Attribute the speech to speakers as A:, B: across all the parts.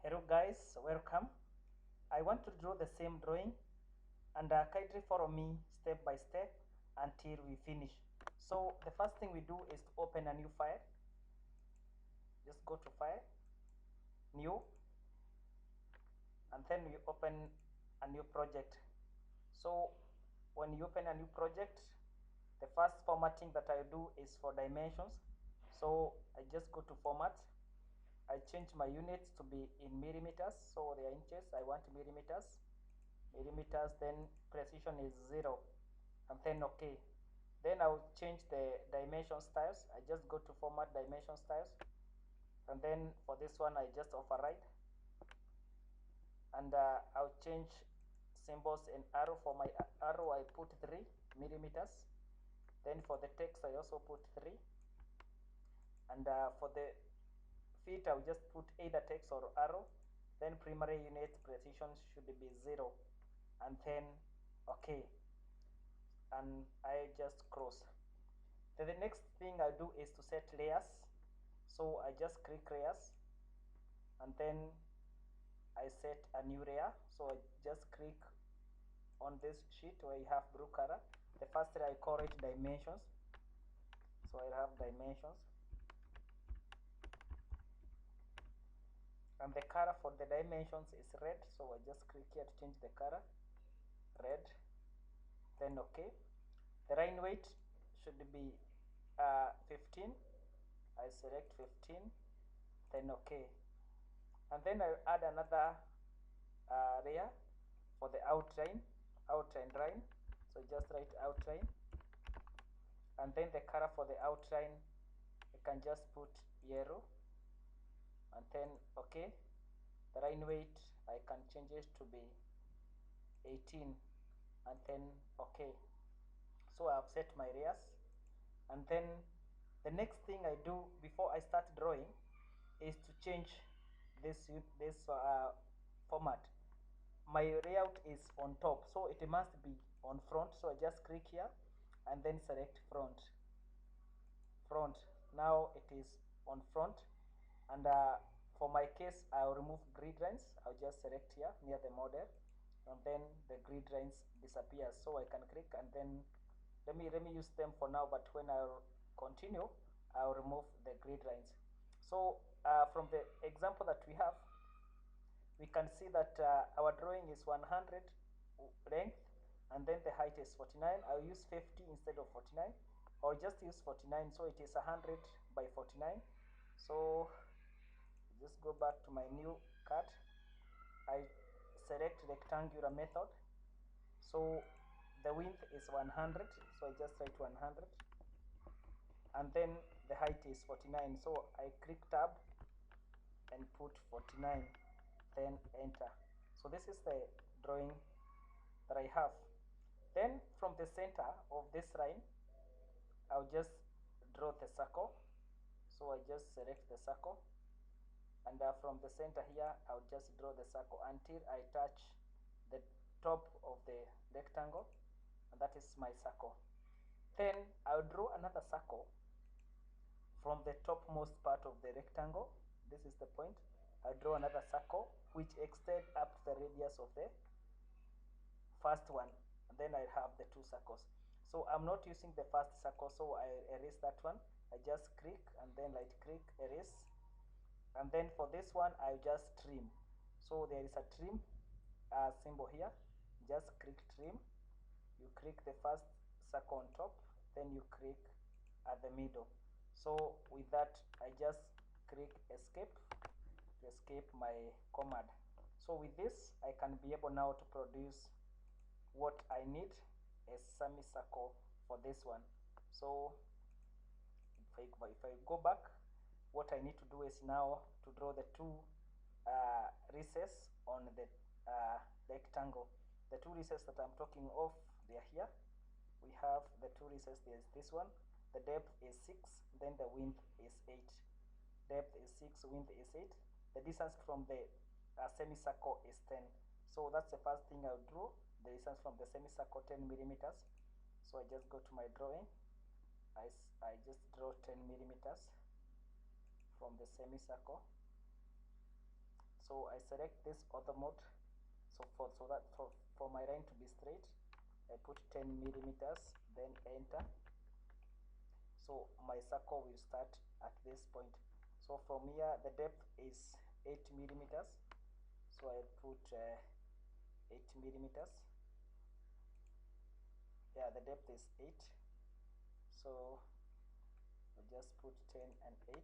A: Hello guys, welcome. I want to draw the same drawing and kindly follow me step by step until we finish. So the first thing we do is to open a new file. Just go to file, new, and then we open a new project. So when you open a new project, the first formatting that I do is for dimensions. So I just go to format. I change my units to be in millimeters, so they are inches. I want millimeters, then precision is 0, and then okay. Then I'll change the dimension styles. I just go to format dimension styles, and then for this one I just override, and I'll change symbols and arrow. For my arrow I put 3 millimeters. Then for the text I also put 3, and for the feet I'll just put either text or arrow. Then primary unit precision should be 0, and then okay, and I just cross. Then the next thing I do is to set layers. So I just click layers, and then I set a new layer. So I just click on this sheet where you have blue color. The first layer I call it dimensions. So I have dimensions, and the color for the dimensions is red. So I just click here to change the color, red. Then okay. The line weight should be 15. I select 15. Then okay. And then I add another layer for the outline line. So just write outline, and then the color for the outline I can just put yellow, and then okay. The line weight I can change it to be 18, and then okay. So I have set my layers, and then the next thing I do before I start drawing is to change this format. My layout is on top, so it must be on front. So I just click here and then select front. Now it is on front, and for my case I'll remove grid lines. I'll just select here near the model, and then the grid lines disappear. So I can click, and then let me use them for now, but when I'll continue I'll remove the grid lines. So from the example that we have, we can see that our drawing is 100 length, and then the height is 49. I'll use 50 instead of 49, or just use 49, so it is 100 by 49. So just go back to my new cut. I select rectangular method. So the width is 100, so I just write 100, and then the height is 49. So I click tab and put 49, then enter. So this is the drawing that I have. Then from the center of this line I'll just draw the circle. So I just select the circle, and from the center here I'll just draw the circle until I touch the top of the rectangle, and that is my circle. Then I'll draw another circle from the topmost part of the rectangle. This is the point. I'll draw another circle which extends up to the radius of the first one, and then I have the two circles. So I'm not using the first circle, so I erase that one. I just click and then right click, erase, and then for this one I just trim. So there is a trim symbol here. Just click trim. You click the first circle on top, then you click at the middle. So with that I just click escape to escape my command. So with this I can be able now to produce what I need, a semicircle for this one. So if I go back, what I need to do is now to draw the two recesses on the rectangle. The two recesses that I'm talking of, they are here. We have the two recesses. There's this one. The depth is 6, then the width is 8. Depth is 6, width is 8. The distance from the semicircle is 10. So that's the first thing I'll draw. The distance from the semicircle, 10 millimeters. So I just go to my drawing. I just draw 10 millimeters from the semicircle. So I select this auto mode. So for my line to be straight, I put 10 millimeters, then enter. So my circle will start at this point. So from here the depth is 8 millimeters. So I put 8 millimeters. Yeah, the depth is 8. So I just put 10 and 8.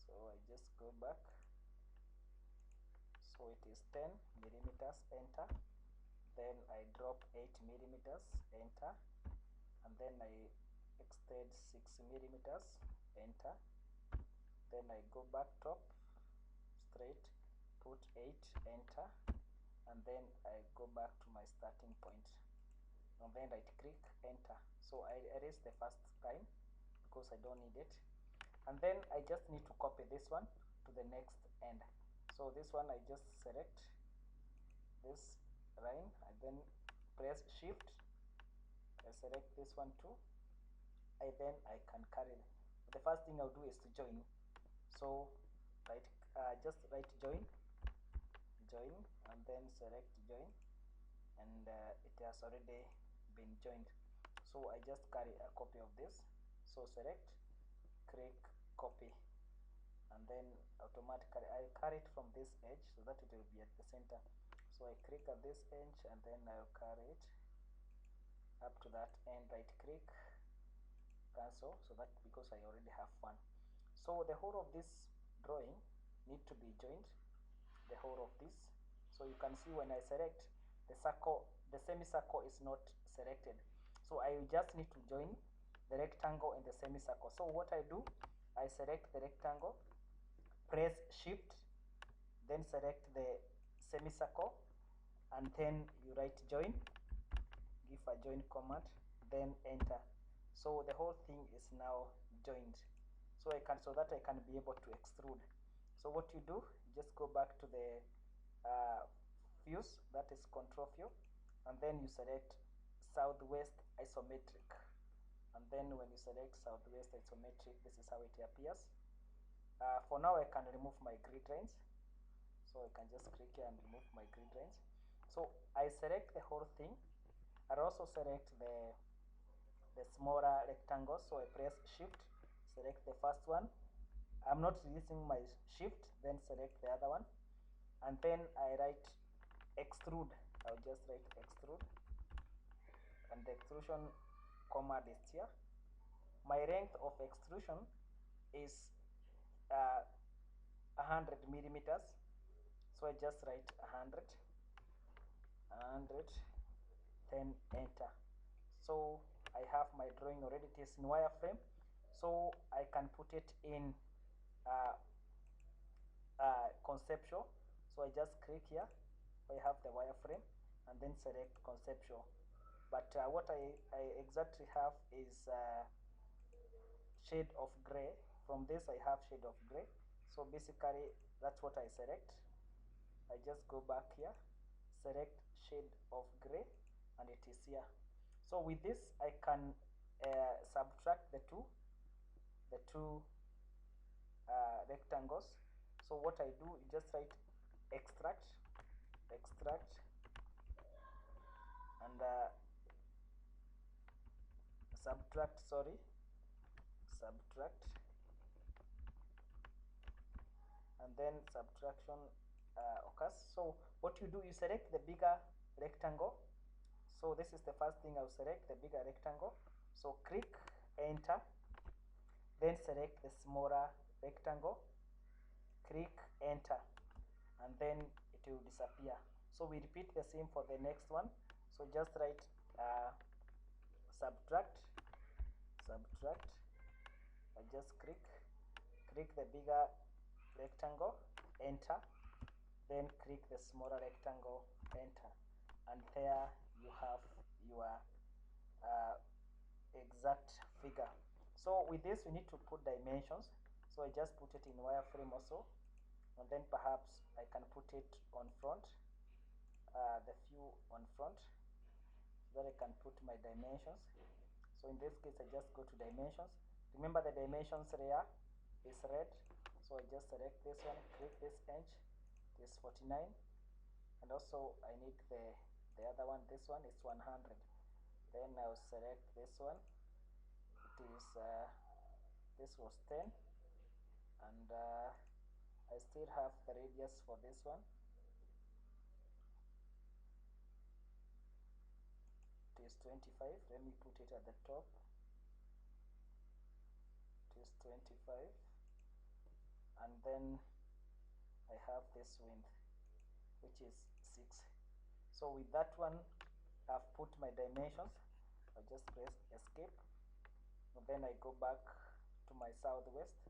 A: So I just go back. So it is 10 millimeters, enter. Then I drop 8 millimeters, enter. And then I extend 6 millimeters, enter. Then I go back top, straight, put 8, enter. And then I go back to my starting point. And then right click, enter. So I erase the first line because I don't need it. And then I just need to copy this one to the next end. So this one I just select this line and then press shift. I select this one too. Then I can carry. The first thing I'll do is to join. So just write join, and then select join, and it has already been joined. So I just carry a copy of this. So select, click copy, and then automatically I carry it from this edge so that it will be at the center. So I click at this edge and then I'll carry it up to that end, right click, cancel, so that because I already have one. So the whole of this drawing need to be joined, the whole of this. So you can see when I select the circle, the semicircle is not selected. So I just need to join the rectangle and the semicircle. So what I do, I select the rectangle, press shift, then select the semicircle, and then you write join, give a join command, then enter. So the whole thing is now joined. So that I can be able to extrude. So what you do, just go back to the views, that is control view, and then you select southwest isometric. And then when you select southwest isometric, this is how it appears. For now I can remove my grid lines. So I can just click here and remove my grid lines. So I select the whole thing. I also select the smaller rectangles. So I press shift, select the first one. I'm not releasing my shift, then select the other one. And then I write extrude. I'll just write extrude. And the extrusion command is here. My length of extrusion is 100 millimeters. So I just write 100, then enter. So I have my drawing already. It is in wireframe. So I can put it in conceptual. So I just click here. I have the wireframe and then select conceptual. But what I exactly have is shade of gray. From this I have shade of gray. So basically that's what I select. I just go back here, select shade of gray, and it is here. So with this I can subtract the two rectangles. So what I do, you just write extract, and subtract, and then subtraction occurs. So what you do, you select the bigger rectangle. So this is the first thing I'll select, the bigger rectangle. So click, enter, then select the smaller rectangle, click, enter, and then it will disappear. So we repeat the same for the next one. So just write subtract, I just click the bigger rectangle, enter, then click the smaller rectangle, enter, and there you have your exact figure. So with this we need to put dimensions. So I just put it in wireframe also, and then perhaps I can put it on front, the view on front, so that I can put my dimensions. So in this case I just go to dimensions. Remember the dimensions layer is red, So I just select this one, click this inch, this 49, and also I need the other one. This one is 100. Then I'll select this one. It is this was 10, and I still have the radius for this one. It is 25. Let me put it at the top. It is 25, and then I have this width, which is 6. So with that one, I've put my dimensions. I'll just press escape, and then I go back to my southwest,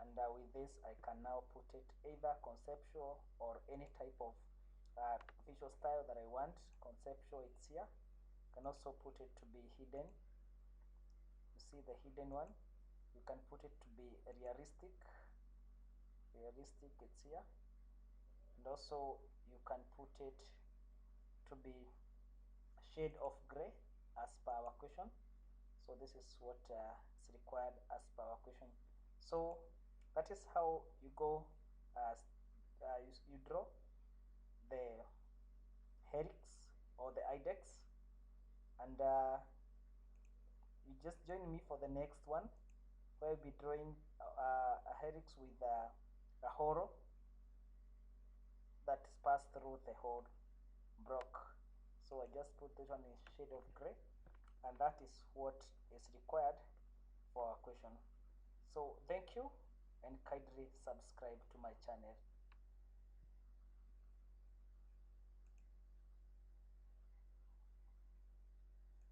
A: and with this I can now put it either conceptual or any type of visual style that I want. Conceptual, it's here. You can also put it to be hidden. You see the hidden one. You can put it to be realistic. Realistic, it's here. And also you can put it to be shade of gray as per our question. So this is what is required as per our question. So that is how you go you draw the helix or the index, and you just join me for the next one, where I'll be drawing a helix with a hole that is passed through the whole block. So I just put this one in shade of gray, and that is what is required for our question. So thank you, and kindly subscribe to my channel.